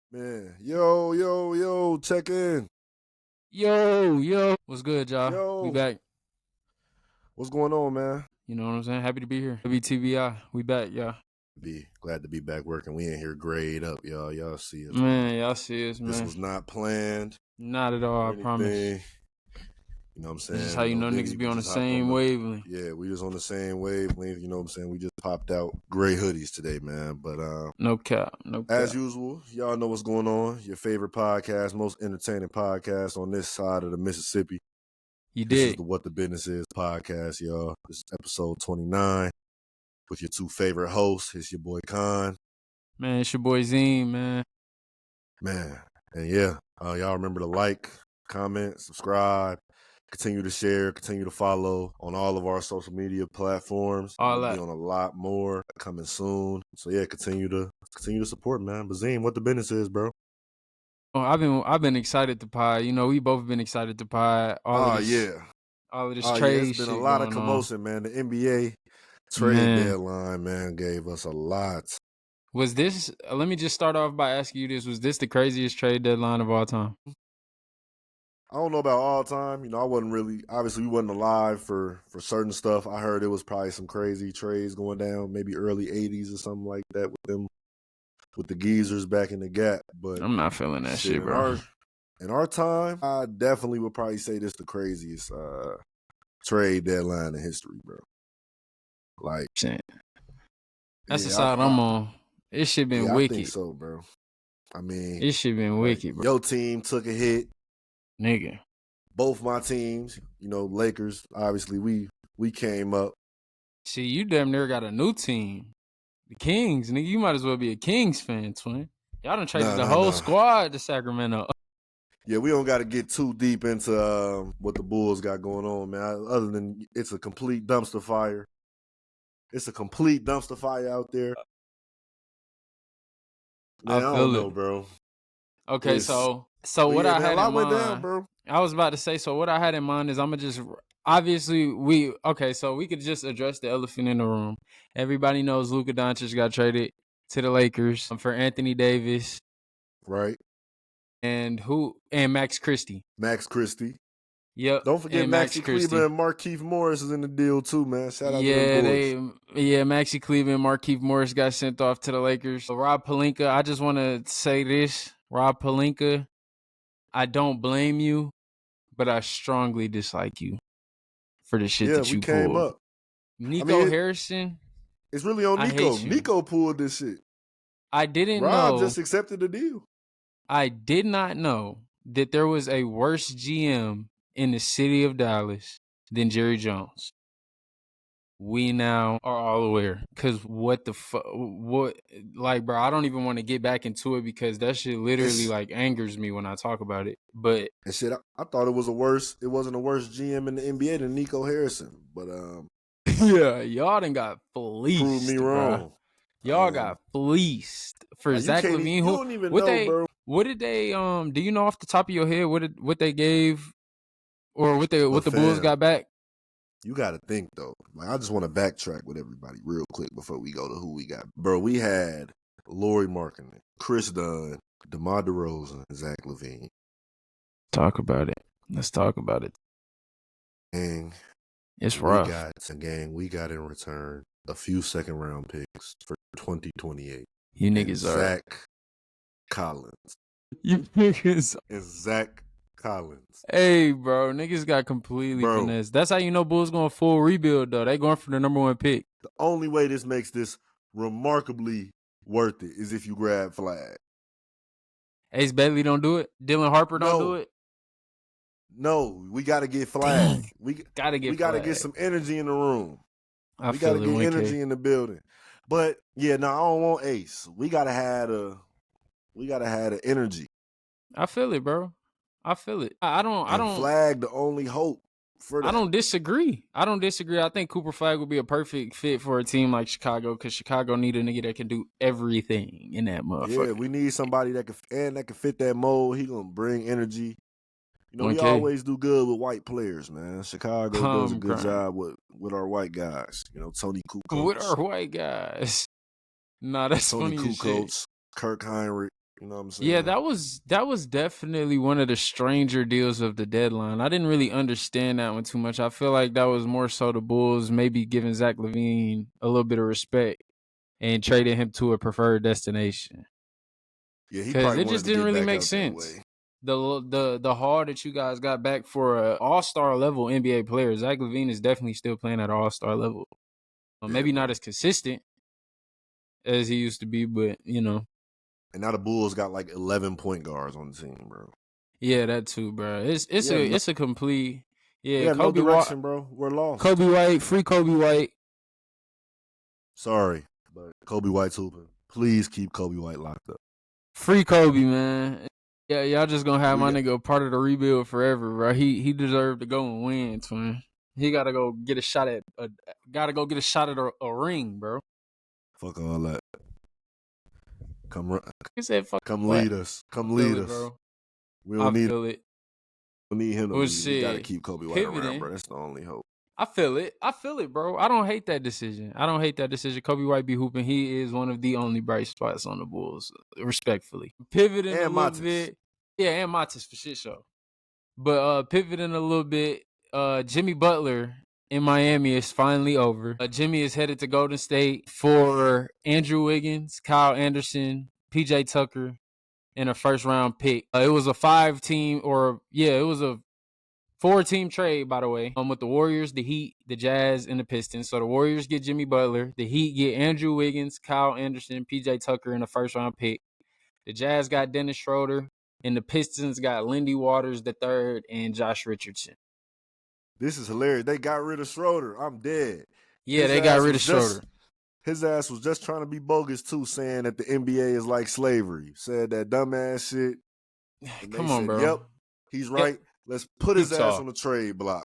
Man, yo, check in. Yo, what's good, y'all? We Yo, back. what's going on, man? You know what I'm saying? Happy to be here. WTBI, we back, y'all. Glad to be back working. We in here grayed up, y'all. Y'all see us. Man, y'all see us, This man. was not planned Not at all, or I anything. promise. You know what I'm saying? This is how you know niggas be on the same wavelength. Yeah, we just on the same wavelength. You know what I'm saying? We just popped out gray hoodies today, man. But No cap. as usual, y'all know what's going on. Your favorite podcast, most entertaining podcast on this side of the Mississippi. This is the What the Business Is podcast, y'all. This is episode 29 with your two favorite hosts. It's your boy Khan. Man, it's your boy Zine, man. Man, and yeah, y'all remember to like, comment, subscribe, continue to share, continue to follow on all of our social media platforms. All We'll that. be on a lot more coming soon. So yeah, continue to support, man. But Zine, what the business is, bro? Oh, I've been excited to pod. You know, we both been excited to pod. All of this trade it's been shit a lot of going commotion, man. The NBA trade deadline, man, gave us a lot. Was this, let me just start off by asking you this, was this the craziest trade deadline of all time? I don't know about all time. You know, I wasn't really, obviously we wasn't alive for certain stuff. I heard it was probably some crazy trades going down, maybe early 80s or something like that with the geezers back in the gap. But I'm not feeling that shit, bro. In our time, I definitely would probably say this the craziest trade deadline in history, bro. Like, shit. That's the side I'm on. This shit been wicked. I think so, bro. I mean, this shit been wicked, bro. Your team took a hit. Nigga. Both my teams, you know, Lakers, obviously we came up. See, you damn near got a new team. The Kings, nigga. You might as well be a Kings fan, twin. Y'all done traded the whole squad to Sacramento. Yeah, we don't got to get too deep into what the Bulls got going on, man. Other than it's a complete dumpster fire. It's a complete dumpster fire out there. Man, I don't know, bro. Okay, so what I had in mind, went down, bro. I was about to say, so what I had in mind is I'm going to just, obviously, so we could just address the elephant in the room. Everybody knows Luka Doncic got traded to the Lakers for Anthony Davis. Right. And Max Christie. Yep. Don't forget Maxie Cleveland and Markieff Morris is in the deal too, man. Shout out to them boys. Maxie Cleveland, Markieff Morris got sent off to the Lakers. So Rob Pelinka, I just want to say this. Rob Pelinka, I don't blame you, but I strongly dislike you for the shit that you pulled. Came up. Nico Harrison. It's really on Nico. Nico pulled this shit. I didn't know. Rob just accepted the deal. I did not know that there was a worse GM in the city of Dallas than Jerry Jones. We now are all aware. Because what the fuck? Bro, I don't even want to get back into it because that shit literally angers me when I talk about it. But and shit, I thought it wasn't a worse GM in the NBA than Nico Harrison. But yeah, y'all done got fleeced. Prove me wrong. Bro. Y'all got fleeced for Zach LaVine. You don't even know, bro. What did they do you know off the top of your head what they gave or what the Bulls got back? You got to think though. I just want to backtrack with everybody real quick before we go to who we got. Bro, we had Lauri Markkanen, Chris Dunn, DeMar DeRozan, Zach LaVine. Talk about it. Let's talk about it. And it's rough. We got in return a few second-round picks for 2028. You niggas are Zach Collins. You niggas and Zach Collins. Hey, bro, niggas got completely finessed. That's how you know Bulls going full rebuild, though. They going for the number 1 pick. The only way this makes this remarkably worth it is if you grab Flag. Ace Bailey don't do it. Dylan Harper don't do it. No, we got to get Flag. We got to get some energy in the room. We got to get energy in the building. But yeah, I don't want Ace. We gotta have the energy. I feel it, bro. I feel it. I don't Flag the only hope for that. I don't disagree. I think Cooper Flag would be a perfect fit for a team like Chicago because Chicago need a nigga that can do everything in that motherfucker. Yeah, we need somebody that can fit that mold. He gonna bring energy. You know, we always do good with white players, man. Chicago does a good job with our white guys. You know, Tony Kukoc. With our white guys. Nah, that's Tony funny Kukoc, Kirk Heinrich. You know what I'm saying? Yeah, that was definitely one of the stranger deals of the deadline. I didn't really understand that one too much. I feel like that was more so the Bulls maybe giving Zach LaVine a little bit of respect and trading him to a preferred destination. Yeah, he Because probably it wanted just to didn't get really back make out that sense. way. The haul that you guys got back for an all-star level NBA player, Zach LaVine is definitely still playing at an all-star level. Maybe not as consistent as he used to be, but you know. And now the Bulls got like 11 point guards on the team, bro. Yeah, that too, bro. It's a complete We yeah. have no direction, bro. We're lost. Kobe White, free Kobe White. Sorry, but Kobe White's hooping. Please keep Kobe White locked up. Free Kobe, man. Yeah, y'all just gonna have my nigga a part of the rebuild forever, bro. He deserved to go and win, twin. He gotta go get a shot at a ring, bro. Fuck all that. He said, "Fuck, come what? lead us. Come lead us, bro. We don't feel it. We need him to lead. We gotta Shit, keep Kobe White around, bro. That's the only hope. I feel it, bro. I don't hate that decision. Kobe White be hooping. He is one of the only bright spots on the Bulls, respectfully. Pivoting And a little Matis. bit. Yeah, and Matis for shit show. But pivoting a little bit, Jimmy Butler in Miami is finally over. Jimmy is headed to Golden State for Andrew Wiggins, Kyle Anderson, PJ Tucker, and a first-round pick. It was a 4-team trade, by the way, with the Warriors, the Heat, the Jazz, and the Pistons. So the Warriors get Jimmy Butler, the Heat get Andrew Wiggins, Kyle Anderson, PJ Tucker, and a first-round pick. The Jazz got Dennis Schroeder, and the Pistons got Lindy Waters III and Josh Richardson. This is hilarious. They got rid of Schroeder. I'm dead. Yeah, they got rid of Schroeder. His ass was just trying to be bogus, too, saying that the NBA is like slavery. Said that dumbass shit. And Come on, bro. Yep, he's right. Let's put his ass on the trade block.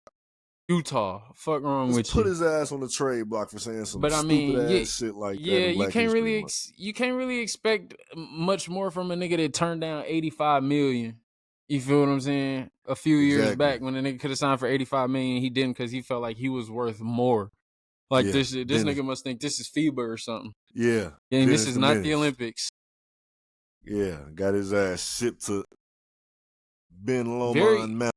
Utah, fuck wrong with you? Let's put his ass on the trade block for saying some stupid ass shit like that. Yeah, you can't really expect much more from a nigga that turned down $85 million. You feel what I'm saying? A few years back when the nigga could have signed for $85 million, he didn't because he felt like he was worth more. Like this nigga must think this is FIBA or something. Yeah, and this is not the Olympics. Yeah, got his ass shipped to Ben Lomond Mountain.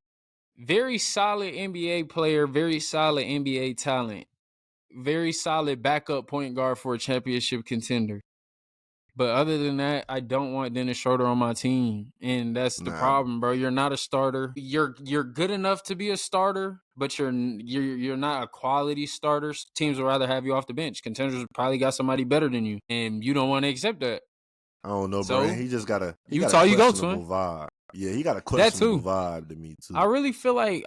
Very solid NBA player, very solid NBA talent, very solid backup point guard for a championship contender. But other than that, I don't want Dennis Schroeder on my team, and that's the problem, bro. You're not a starter. You're good enough to be a starter, but you're not a quality starter. Teams would rather have you off the bench. Contenders probably got somebody better than you, and you don't want to accept that. I don't know, bro. He just got a Utah, you go to him. Vibe. Yeah, he got a questionable vibe to me too. I really feel like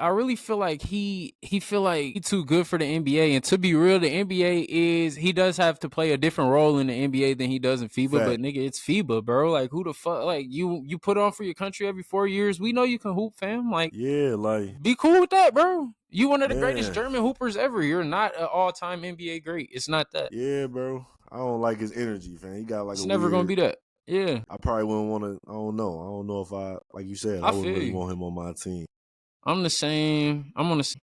he feel like he's too good for the NBA. And to be real, the NBA he does have to play a different role in the NBA than he does in FIBA. But nigga, it's FIBA, bro. Like who the fuck? Like you put on for your country every 4 years. We know you can hoop, fam. Like be cool with that, bro. You one of the greatest German hoopers ever. You're not an all-time NBA great. It's not that. Yeah, bro. I don't like his energy, fam. He got like it's never gonna be that. Yeah, I probably wouldn't want to. I don't know if I, like you said, I wouldn't really want him on my team. I'm the same. I'm on the same.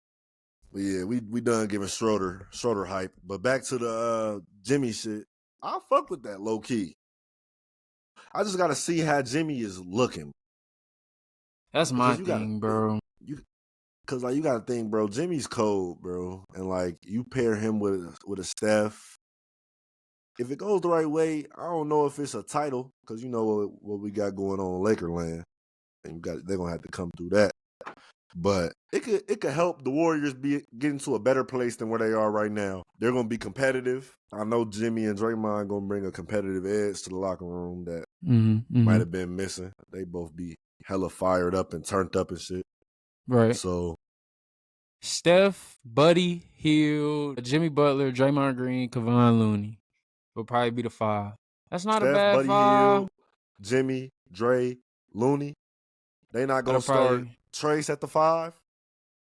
But yeah, we done giving Schroeder hype. But back to the Jimmy shit. I fuck with that low key. I just gotta see how Jimmy is looking. That's my thing, bro. Cause like you gotta think, bro. Jimmy's cold, bro, and like you pair him with a Steph. If it goes the right way, I don't know if it's a title because you know what we got going on in Lakerland, and they're gonna have to come through that. But it could help the Warriors get into a better place than where they are right now. They're gonna be competitive. I know Jimmy and Draymond gonna bring a competitive edge to the locker room that might have been missing. They both be hella fired up and turned up and shit. Right. So Steph, Buddy Hield, Jimmy Butler, Draymond Green, Kevon Looney will probably be the 5. That's not Steph, a bad Buddy 5. Hield, Jimmy, Dre, Looney. They not gonna start Trace at the 5.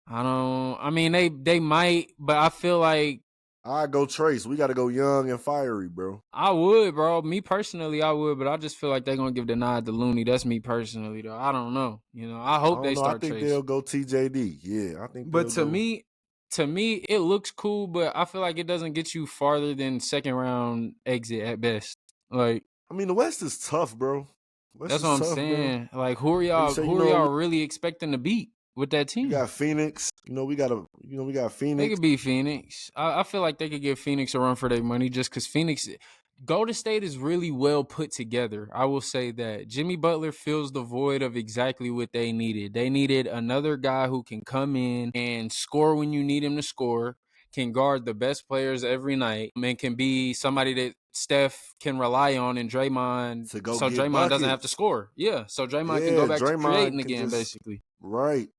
I mean they might, but I feel like I go Trace. We got to go young and fiery, bro. I would, bro. Me personally, I would, but I just feel like they're gonna give the nod to Looney. That's me personally, though. I don't know. You know, I hope they start. I think they'll go TJD. Yeah, I think. But to me, it looks cool, but I feel like it doesn't get you farther than second round exit at best. Like, I mean, the West is tough, bro. That's what is I'm tough, bro. saying. Like, who are Like you y'all? say, Who are y'all really expecting to beat with that you team? got Phoenix. We got They Phoenix. could beat Phoenix. I feel like they could give Phoenix a run for their money just because Phoenix, Golden State is really well put together. I will say that Jimmy Butler fills the void of exactly what they needed. They needed another guy who can come in and score when you need him to score, can guard the best players every night, and can be somebody that Steph can rely on and Draymond, To go so get Draymond doesn't have to buckets. score. Yeah, so Draymond can go Yeah, back to creating Draymond can again, just basically. right.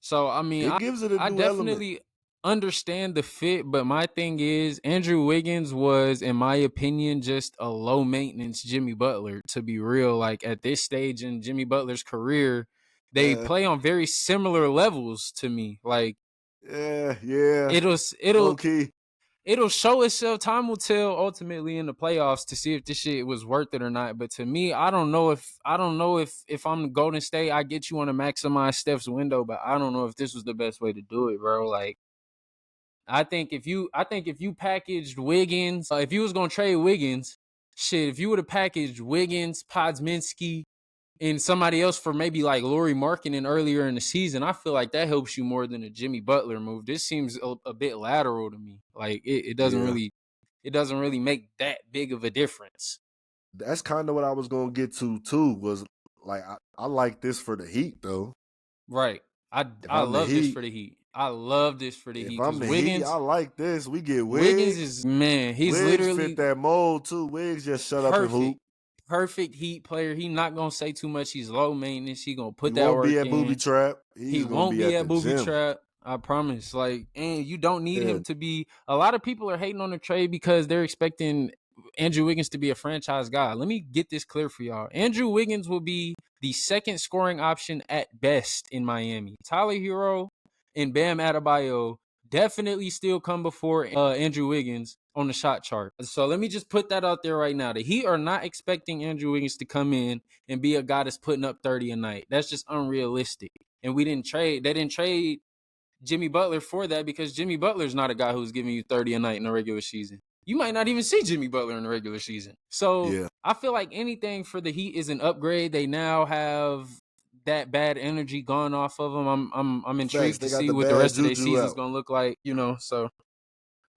So I mean, It gives it a I new element. definitely understand the fit, but my thing is Andrew Wiggins was, in my opinion, just a low maintenance Jimmy Butler. To be real, like at this stage in Jimmy Butler's career, they Yeah, play on very similar levels to me. Like yeah. it'll Low it'll key. it'll show itself. Time will tell ultimately in the playoffs to see if this shit was worth it or not. But to me, I don't know if I'm Golden State, I get you want to maximize Steph's window, but I don't know if this was the best way to do it, bro. Like I think if you packaged Wiggins, if you was gonna trade Wiggins, shit, if you would have packaged Wiggins, Podzminski, and somebody else for maybe like Lauri Markkanen earlier in the season, I feel like that helps you more than a Jimmy Butler move. This seems a bit lateral to me. Like it Yeah. doesn't really make that big of a difference. That's kind of what I was gonna get to too. Was like I like this for the Heat though. Right. If I I'm the love this Heat, for the Heat. I love this for the if Heat I'm because the Heat, I like this. We get Wiggins Wiggs. is, man, he's Wiggs fit literally that mold too. Wiggs just shut up and hoop. perfect. Perfect Heat player. He not gonna say too much. He's low maintenance. He gonna He put that won't be work at Booby in. Trap. He He's gonna won't be be at at the booby gym. trap. I promise. Like, and you don't need Yeah, him to be. A lot of people are hating on the trade because they're expecting Andrew Wiggins to be a franchise guy. Let me get this clear for y'all. Andrew Wiggins will be the second scoring option at best in Miami. Tyler Hero and Bam Adebayo definitely still come before Andrew Wiggins on the shot chart. So let me just put that out there right now. The Heat are not expecting Andrew Wiggins to come in and be a guy that's putting up 30 a night. That's just unrealistic. And they didn't trade Jimmy Butler for that because Jimmy Butler's not a guy who's giving you 30 a night in the regular season. You might not even see Jimmy Butler in the regular season. So yeah. I feel like anything for the Heat is an upgrade. They now have that bad energy gone off of them. I'm Facts. intrigued They to got see the what the bad rest of their juju season's out. gonna look like, So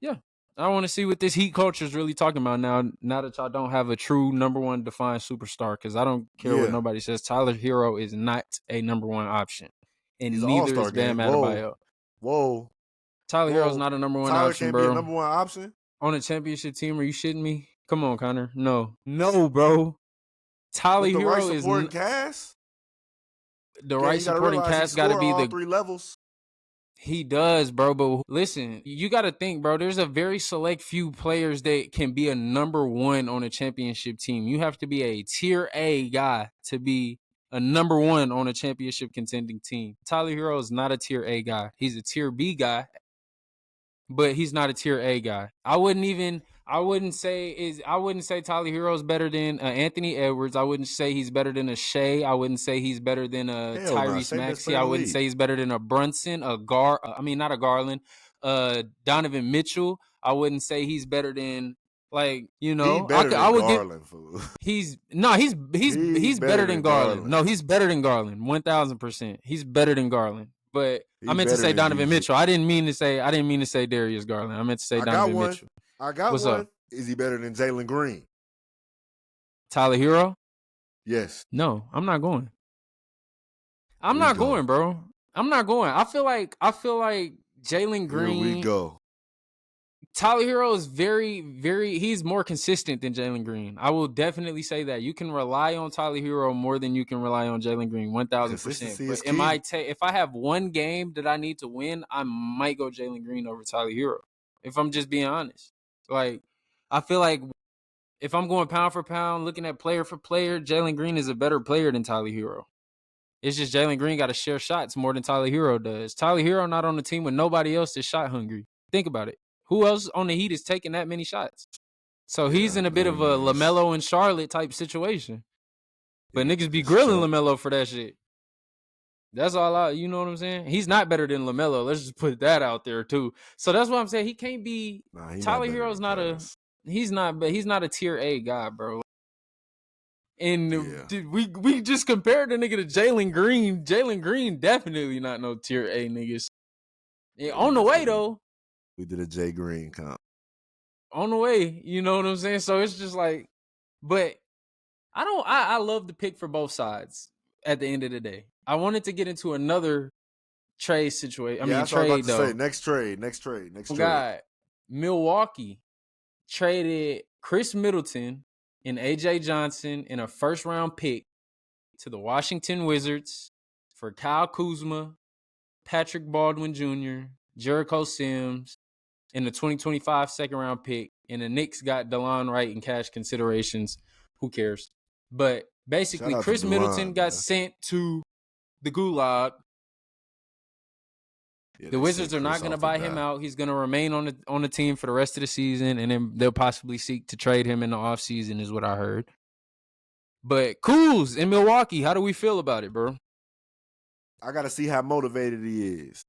yeah. I want to see what this Heat culture is really talking about now that y'all don't have a true number one defined superstar, because I don't care what Yeah, nobody says. Tyler Hero is not a number one option, he's and an neither all-star is Bam game. Whoa, Adebayo. whoa, Tyler Hero's whoa. not a number one Tyler option, can't be a bro. number one option On a championship team, are you shitting me? Come on, Connor. No, bro. Tyler with the right Hero is supporting cast. the Okay, right you got to supporting realize he cast. Got to score be all the three levels. He does, bro. But listen, you got to think, bro. There's a very select few players that can be a number one on a championship team. You have to be a tier A guy to be a number one on a championship contending team. Tyler Hero is not a tier A guy. He's a tier B guy, but he's not a tier A guy. I wouldn't say Tyler Hero is better than Anthony Edwards. I wouldn't say he's better than a Shea. I wouldn't say he's better than a Hell no, Tyrese Shea best Maxey. player I in the wouldn't league. say he's better than a Brunson, not a Garland, Donovan Mitchell. I wouldn't say he's better than, like, He better I than would give. Garland, fool. He's He better better than than Garland. Garland. No, he's better than Garland. 1,000%. He's better than Garland. But I He meant to better say than Donovan GG. Mitchell. I didn't mean to say Darius Garland. I meant to say I got Donovan one. Mitchell. I got What's one. up? Is he better than Jalen Green? Tyler Hero? Yes. No, I'm not going. I'm Here we not go. going, bro. I'm not going. I feel like Jalen Here we Green. go. Tyler Hero is he's more consistent than Jalen Green. I will definitely say that. You can rely on Tyler Hero more than you can rely on Jalen Green, 1,000%. Consistency But is key. if I have one game that I need to win, I might go Jalen Green over Tyler Hero. If I'm just being honest. Like, I feel like if I'm going pound for pound, looking at player for player, Jalen Green is a better player than Tyler Hero. It's just Jalen Green got to share shots more than Tyler Hero does. Tyler Hero not on the team with nobody else that's shot hungry. Think about it. Who else on the Heat is taking that many shots? So he's Yeah, in a bit no, of a he is. LaMelo and Charlotte type situation. But He niggas be just grilling chuck. LaMelo for that shit. That's all you know what I'm saying? He's not better than LaMelo. Let's just put that out there too. So that's what I'm saying. He can't be. Nah, he not Tyler better Hero's than not a. Cuz. He's not a tier A guy, bro. And we just compared the nigga to Jalen Green. Jalen Green definitely not no tier A niggas. On the way though. We did a Jay Green comp. On the way, you know what I'm saying? So it's just like, but I love the pick for both sides at the end of the day. I wanted to get into another trade situation. That's what I was about to say. Next trade. God, Milwaukee traded Chris Middleton and AJ Johnson in a first round pick to the Washington Wizards for Kyle Kuzma, Patrick Baldwin Jr., Jericho Sims, and the 2025 second round pick. And the Knicks got DeLon Wright in cash considerations. Who cares? But basically, Chris Middleton got sent to the gulag. The Wizards are not going to buy him out. He's going to remain on the team for the rest of the season, and then they'll possibly seek to trade him in the offseason, is what I heard. But Kuz in Milwaukee, how do we feel about it, bro? I got to see how motivated he is.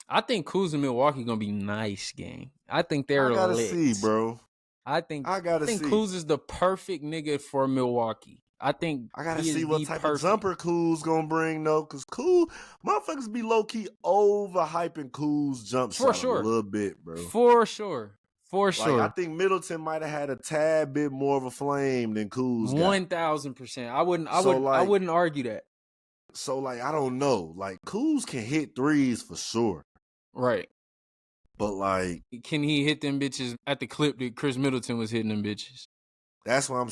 I think Kuz in Milwaukee going to be nice, gang. I think they're lit. I got to see, bro. I think Kuz is the perfect nigga for Milwaukee. I gotta see what type of jumper Kuz gonna bring though, cause motherfuckers be low key overhyping Kuz jump shot a little bit, bro. For sure. I think Middleton might have had a tad bit more of a flame than Kuz. 1000%. I wouldn't argue that. So I don't know. Kuz can hit threes for sure, right? But can he hit them bitches at the clip that Chris Middleton was hitting them bitches? That's why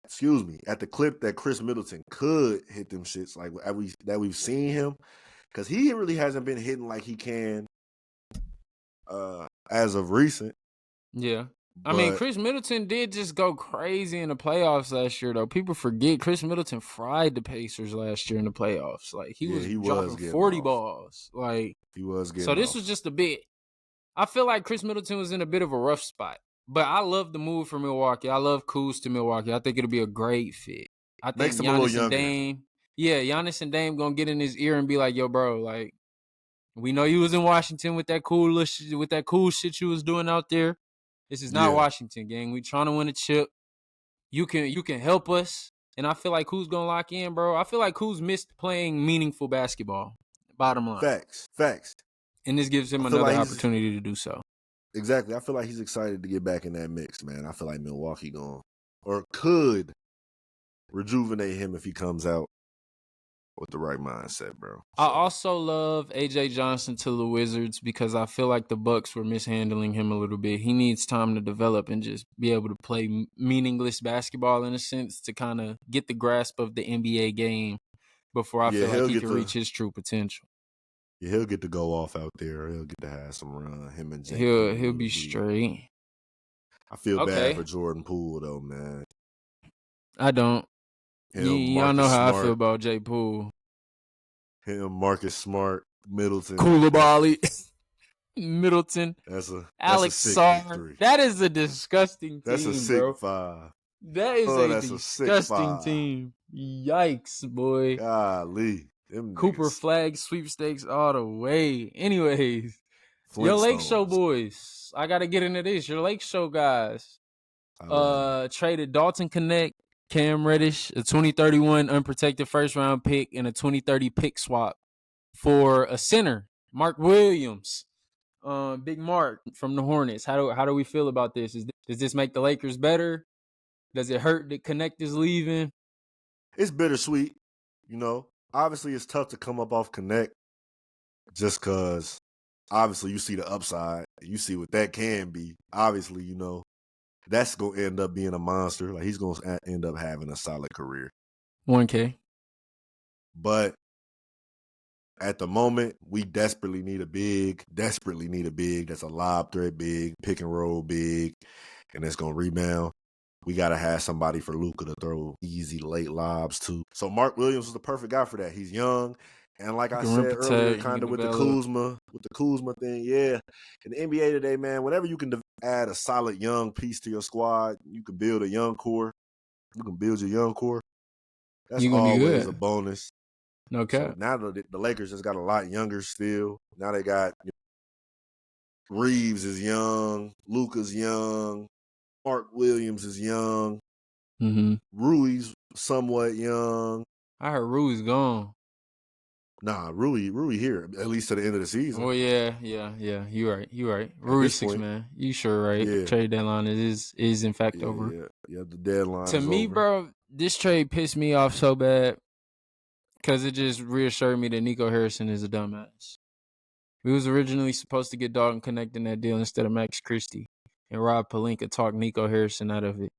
excuse me, at the clip that Chris Middleton could hit them shits that we've seen him, because he really hasn't been hitting like he can as of recent. Yeah. I mean, Chris Middleton did just go crazy in the playoffs last year, though. People forget Chris Middleton fried the Pacers last year in the playoffs. He was dropping 40 balls. He was getting So this was just a bit. I feel like Chris Middleton was in a bit of a rough spot. But I love the move for Milwaukee. I love Kuz to Milwaukee. I think it'll be a great fit. I think Giannis and Dame. Yeah, Giannis and Dame gonna get in his ear and be like, "Yo, bro, we know you was in Washington with that cool shit you was doing out there. This is not Washington, gang. We trying to win a chip. You can help us." And I feel like Kuz gonna lock in, bro. I feel like Kuz missed playing meaningful basketball. Bottom line. Facts. And this gives him another opportunity to do so. Exactly. I feel like he's excited to get back in that mix, man. I feel like Milwaukee could rejuvenate him if he comes out with the right mindset, bro. So. I also love AJ Johnson to the Wizards because I feel like the Bucks were mishandling him a little bit. He needs time to develop and just be able to play meaningless basketball in a sense to kind of get the grasp of the NBA game before I feel like he can reach his true potential. Yeah, he'll get to go off out there. He'll get to have some run. Him and Jake. He'll be straight. I feel bad for Jordan Poole though, man. I don't. Y'all know how I feel about Jay Poole. Him, Marcus Smart, Middleton, Koulibaly, Middleton. Alex Sarr. That is a disgusting team. That's a sick bro. Five. That is a disgusting team. Yikes, boy. Golly. Cooper Flag sweepstakes all the way. Anyways, your Lake Show boys. I gotta get into this. Your Lake Show guys. Traded Dalton Connect, Cam Reddish, a 2031 unprotected first round pick, and a 2030 pick swap for a center, Mark Williams. Big Mark from the Hornets. How do we feel about this? Does this make the Lakers better? Does it hurt that Connect is leaving? It's bittersweet, Obviously, it's tough to come up off Connect just because, obviously, you see the upside. You see what that can be. Obviously, that's going to end up being a monster. He's going to end up having a solid career. 1K. But at the moment, we desperately need a big. That's a lob threat big, pick and roll big, and it's going to rebound. We got to have somebody for Luka to throw easy late lobs to. So Mark Williams was the perfect guy for that. He's young. And like I said earlier, kind of with the Kuzma thing, yeah. In the NBA today, man, whenever you can add a solid young piece to your squad, you can build a young core. You can build your young core. That's always a bonus. No cap. So now the Lakers just got a lot younger still. Now they got Reeves is young. Luka's young. Mark Williams is young. Mm-hmm. Rui's somewhat young. I heard Rui's gone. Nah, Rui here, at least to the end of the season. Oh yeah. You right. Rui's 6 man. You sure right. Yeah. Trade deadline is in fact over. Yeah, the deadline To is me, over. bro, this trade pissed me off so bad because it just reassured me that Nico Harrison is a dumbass. We was originally supposed to get Dalton Connect in that deal instead of Max Christie, and Rob Pelinka talked Nico Harrison out of it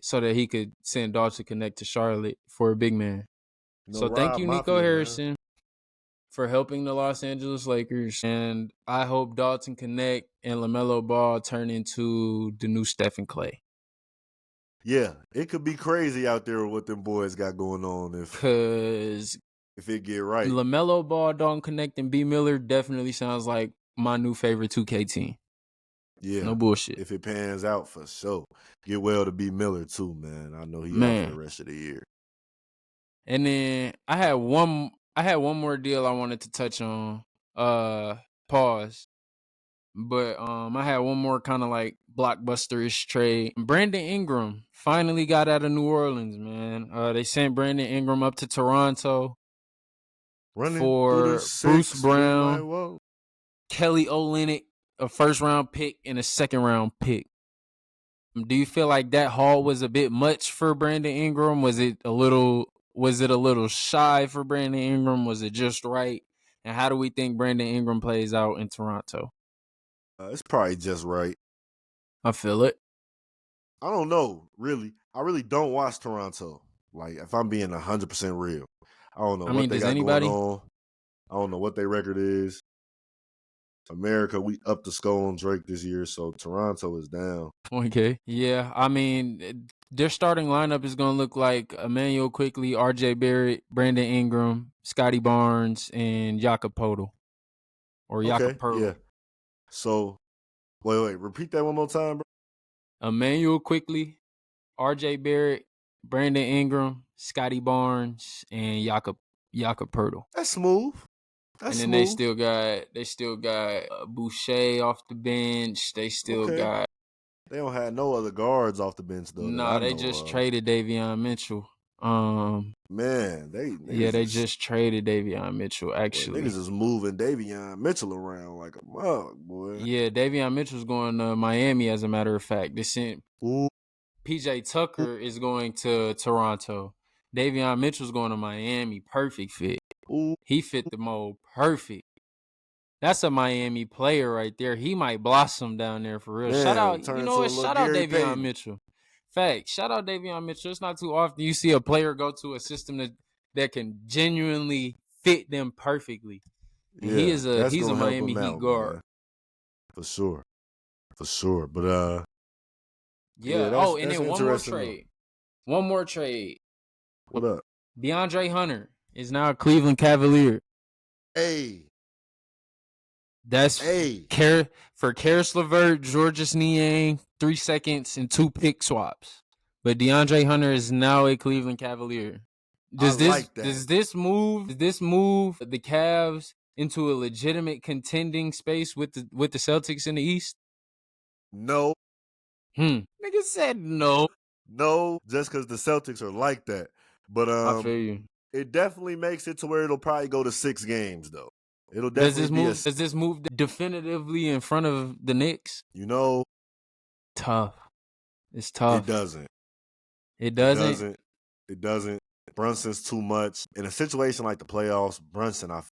so that he could send Dalton Connect to Charlotte for a big man. So thank Rob you, Nico Mafia, Harrison, man. for helping the Los Angeles Lakers. And I hope Dalton Connect and LaMelo Ball turn into the new Stephen Clay. Yeah, it could be crazy out there with what them boys got going on if it get right. LaMelo Ball, Dalton Connect, and B. Miller definitely sounds like my new favorite 2K team. Yeah. No bullshit. If it pans out, for sure. Get well to B. Miller too, man. I know he out for the rest of the year. And then I had one more deal I wanted to touch on. Pause. But I had one more kind of like blockbuster-ish trade. Brandon Ingram finally got out of New Orleans, man. They sent Brandon Ingram up to Toronto for Bruce Brown, Kelly Olynyk, a first-round pick, and a second-round pick. Do you feel like that haul was a bit much for Brandon Ingram? Was it a little shy for Brandon Ingram? Was it just right? And how do we think Brandon Ingram plays out in Toronto? It's probably just right. I feel it. I don't know, really. I really don't watch Toronto. Like, if I'm being 100% real. I don't know what they got going on. I don't know what their record is. America, we upped the skull on Drake this year, so Toronto is down. Okay. Yeah, I mean, their starting lineup is going to look like Emmanuel Quickley, R.J. Barrett, Brandon Ingram, Scotty Barnes, and Jakob Poeltl. Or Jakob Poeltl. Yeah. So, wait, repeat that one more time, bro. Emmanuel Quickley, R.J. Barrett, Brandon Ingram, Scotty Barnes, and Jakob Poeltl. That's smooth. And then they still got Boucher off the bench. They still got. They don't have no other guards off the bench though. No, they just traded Davion Mitchell. Man, they just traded Davion Mitchell. Actually, niggas is moving Davion Mitchell around like a mug, boy. Yeah, Davion Mitchell's going to Miami. As a matter of fact, they sent PJ Tucker is going to Toronto. Davion Mitchell's going to Miami. Perfect fit. He fit the mold perfect. That's a Miami player right there. He might blossom down there for real. Man, shout out Davion Mitchell. Fact, shout out Davion Mitchell. It's not too often you see a player go to a system that can genuinely fit them perfectly. And he's a Miami Heat guard. Man. For sure. But and then one more trade. One more trade. What up? DeAndre Hunter is now a Cleveland Cavalier. Hey. That's for Karis LeVert, Georges Niang, 3 seconds and 2 pick swaps. But DeAndre Hunter is now a Cleveland Cavalier. Does this move the Cavs into a legitimate contending space with the Celtics in the East? No. Nigga said no. No, just because the Celtics are like that. But I feel you. It definitely makes it to where it'll probably go to 6 games though. It'll definitely does this move definitively in front of the Knicks? Tough. It's tough. It doesn't. Brunson's too much. In a situation like the playoffs, Brunson, I'm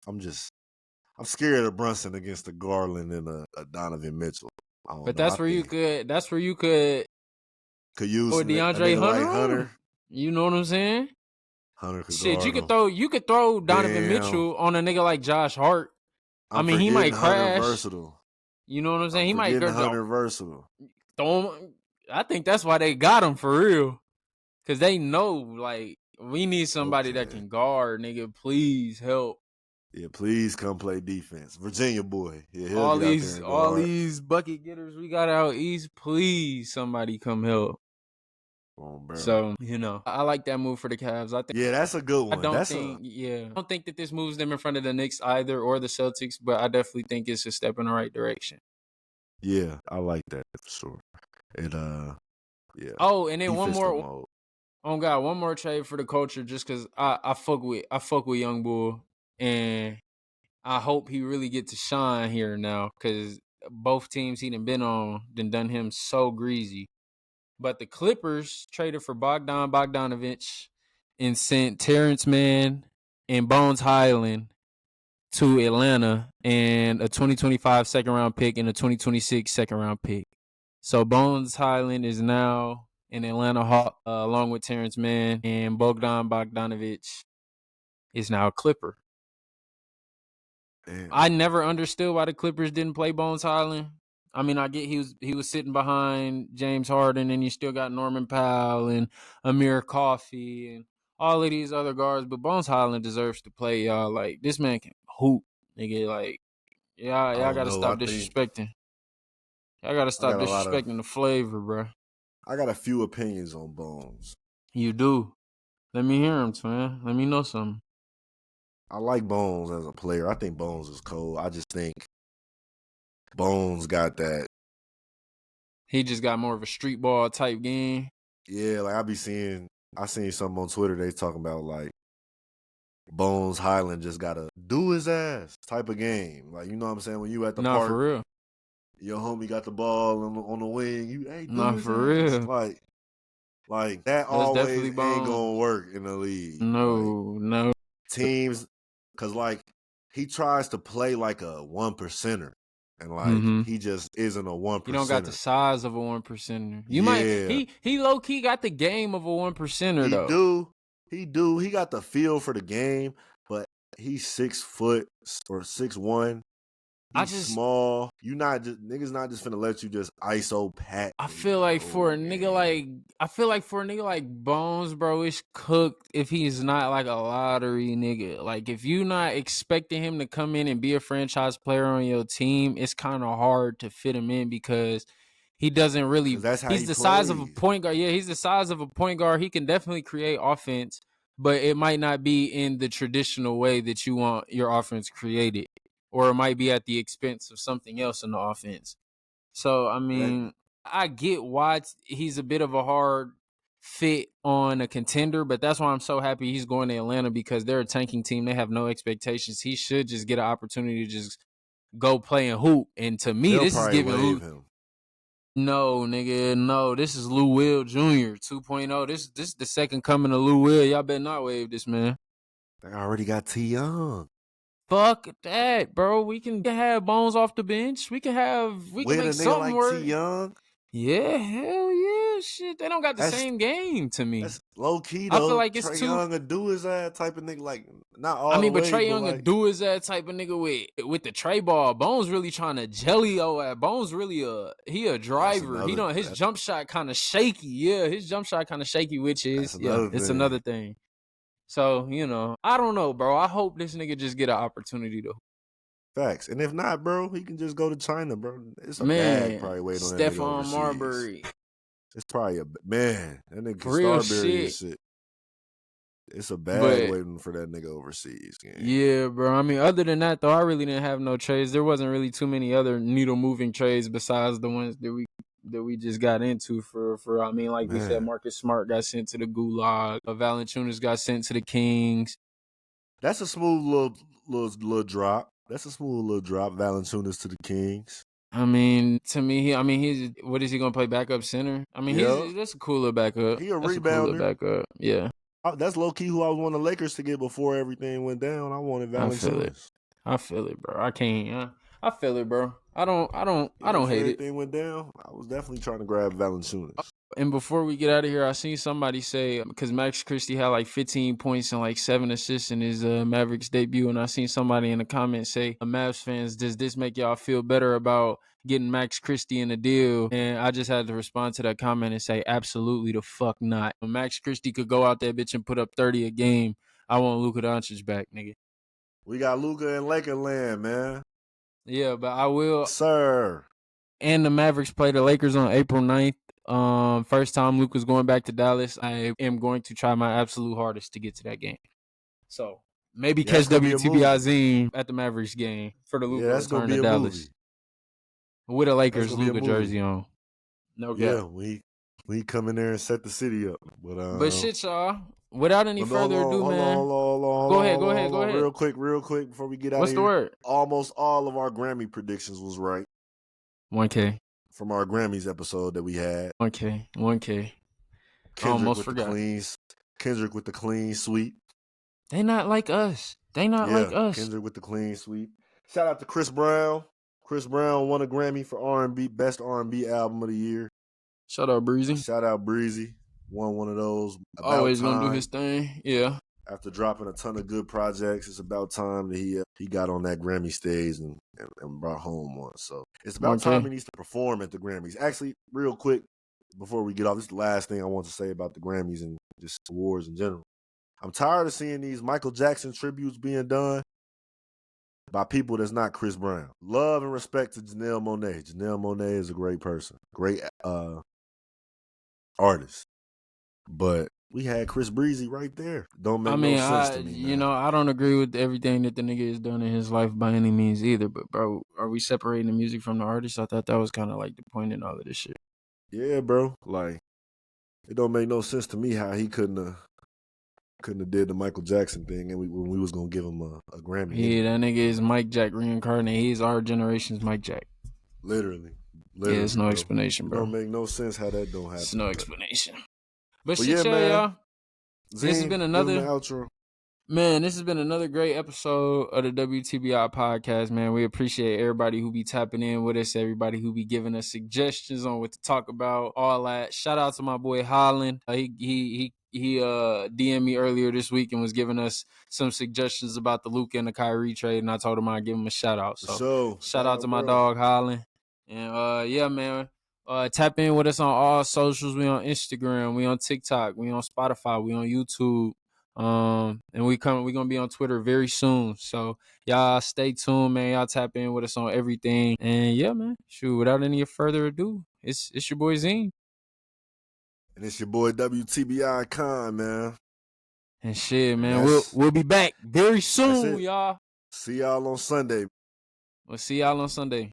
scared of Brunson against the Garland and a Donovan Mitchell. But that's where you could use DeAndre Hunter. You know what I'm saying? Hunter could you could throw Donovan Mitchell on a nigga like Josh Hart. I mean, he might crash. Versatile. You know what I'm saying? He might go Hunter versatile. I think that's why they got him for real. Cause they know like we need somebody that can guard, nigga. Please help. Yeah, please come play defense. Virginia boy. Yeah, all these bucket getters we got out east, please somebody come help. So, I like that move for the Cavs. I think that's a good one. I don't think that this moves them in front of the Knicks either or the Celtics, but I definitely think it's a step in the right direction. Yeah, I like that for sure. Yeah. Oh, and then one Defense more. mode. Oh God, one more trade for the culture, just because I fuck with Young Bull, and I hope he really get to shine here now, because both teams he done been on done him so greasy. But the Clippers traded for Bogdanovich and sent Terrence Mann and Bones Highland to Atlanta and a 2025 second round pick and a 2026 second round pick. So Bones Highland is now in Atlanta Hawk, along with Terrence Mann, and Bogdanovich is now a Clipper. Damn. I never understood why the Clippers didn't play Bones Highland. I mean, I get he was sitting behind James Harden, and you still got Norman Powell and Amir Coffey and all of these other guards, but Bones Highland deserves to play, y'all. Like, this man can hoop, nigga. Like, I y'all don't gotta know. stop I think disrespecting. Y'all gotta I stop got a lot of. disrespecting the flavor, bro. I got a few opinions on Bones. You do. Let me hear him, twin. Let me know something. I like Bones as a player. I think Bones is cold. I just think Bones got that. He just got more of a street ball type game. Yeah, like I seen something on Twitter. They talking about like Bones Highland just gotta do his ass type of game. Like, you know what I'm saying? When you at the Nah, for park, real. your homie got the ball on the wing. Do Nah, his for ass. real. Like that That's always definitely ain't Bones. gonna work in the league. Like No. teams, cause like he tries to play like a 1%er, and like Mm-hmm. he just isn't a 1%er. He don't got the size of a 1%er. You might Yeah, he low key got the game of a 1%er though. He do. He got the feel for the game, but he's 6 foot or 6'1". He's small. Niggas not just finna let you just ISO pat. I feel like for a nigga like Bones, bro, it's cooked if he's not like a lottery nigga. Like, if you not expecting him to come in and be a franchise player on your team, it's kind of hard to fit him in, because he doesn't really. That's how He's he the size of a plays. point guard. Yeah, he's the size of a point guard. He can definitely create offense, but it might not be in the traditional way that you want your offense created, or it might be at the expense of something else in the offense. So, I mean, I get why he's a bit of a hard fit on a contender, but that's why I'm so happy he's going to Atlanta, because they're a tanking team. They have no expectations. He should just get an opportunity to just go play and hoop. And to me, They'll this is probably giving waive him. No, nigga, no. This is Lou Will Jr. 2.0. This is the second coming of Lou Will. Y'all better not waive this, man. They already got T Young. Fuck that, bro. We can have Bones off the bench. We can With make a nigga something like work. T Young. Yeah, hell yeah, shit. They don't got the same game to me. That's low key I though. feel like it's Trae too. Young a do his ass type of nigga, like not all the But way. Trae Young like, a do his ass type of nigga with the tray ball. Bones really trying to jelly Bones really he a driver. His jump shot kind of shaky. Yeah, his jump shot kind of shaky, which is it's another thing. So, I don't know, bro. I hope this nigga just get an opportunity to. Facts. And if not, bro, he can just go to China, bro. It's a bag probably waiting on that nigga overseas. Marbury. It's probably that nigga can Starberry and shit. It's a bag waiting for that nigga overseas. Gang. Yeah, bro. I mean, other than that, though, I really didn't have no trades. There wasn't really too many other needle-moving trades besides the ones that we just got into for we said, Marcus Smart got sent to the Gulag. Valanciunas got sent to the Kings. That's a smooth little drop. Valanciunas to the Kings. I mean, to me, he's what is he gonna play, backup center? I mean, that's a cooler backup. He a rebounder. Backup, yeah. That's low key who I was wanting the Lakers to get before everything went down. I wanted Valanciunas. I feel it, bro. I can't. I feel it, bro. I don't hate it. Everything went down. I was definitely trying to grab Valanciunas. And before we get out of here, I seen somebody say, because Max Christie had like 15 points and like 7 assists in his Mavericks debut, and I seen somebody in the comments say, Mavs fans, does this make y'all feel better about getting Max Christie in a deal? And I just had to respond to that comment and say, absolutely the fuck not. When Max Christie could go out there, bitch, and put up 30 a game, I want Luka Doncic back, nigga. We got Luka in Lakerland, man. Yeah, but I will. Sir. And the Mavericks play the Lakers on April 9th. First time Luka's going back to Dallas. I am going to try my absolute hardest to get to that game. So maybe catch WTBI Zine at the Mavericks game for the Luka return to Dallas. With a Lakers Luka jersey on. No cap. Yeah, We come in there and set the city up. But shit, y'all. Without any further ado, man. Go ahead. Real quick, before we get out What's of the here. word? Almost all of our Grammy predictions was right. 1K. From our Grammys episode that we had. 1K. Kendrick with the clean sweep. They not like us. Like us. Kendrick with the clean sweep. Shout out to Chris Brown. Chris Brown won a Grammy for R&B, Best R&B Album of the Year. Shout out Breezy. Won one of those. Always gonna do his thing. Yeah. After dropping a ton of good projects, it's about time that he got on that Grammy stage and brought home one. So it's about time he needs to perform at the Grammys. Actually, real quick, before we get off, this is the last thing I want to say about the Grammys and just awards in general. I'm tired of seeing these Michael Jackson tributes being done by people that's not Chris Brown. Love and respect to Janelle Monáe. Janelle Monáe is a great person, great artist. But we had Chris Breezy right there. Don't make no sense to me, man. You know, I don't agree with everything that the nigga has done in his life by any means either. But, bro, are we separating the music from the artist? I thought that was kind of like the point in all of this shit. Yeah, bro. Like, it don't make no sense to me how he couldn't have did the Michael Jackson thing and when we was going to give him a Grammy. Yeah, that nigga is Mike Jack reincarnated. He's our generation's Mike Jack. Literally. Yeah, there's no explanation, bro. It don't make no sense how that don't happen. There's no explanation. But shit, man, y'all. This has been another outro. Man, this has been another great episode of the WTBI podcast, man. We appreciate everybody who be tapping in with us, everybody who be giving us suggestions on what to talk about, all that. Shout out to my boy Holland. He DM'd me earlier this week and was giving us some suggestions about the Luka and the Kyrie trade, and I told him I'd give him a shout out. So shout out to my dog Holland. And yeah, man. Tap in with us on all socials. We on Instagram, we on TikTok, we on Spotify, we on YouTube. And we're gonna be on Twitter very soon. So y'all stay tuned, man. Y'all tap in with us on everything. And yeah, man. Shoot, without any further ado, it's your boy Zine. And it's your boy WTBI Khan, man. And shit, man. We'll be back very soon, y'all. See y'all on Sunday. We'll see y'all on Sunday.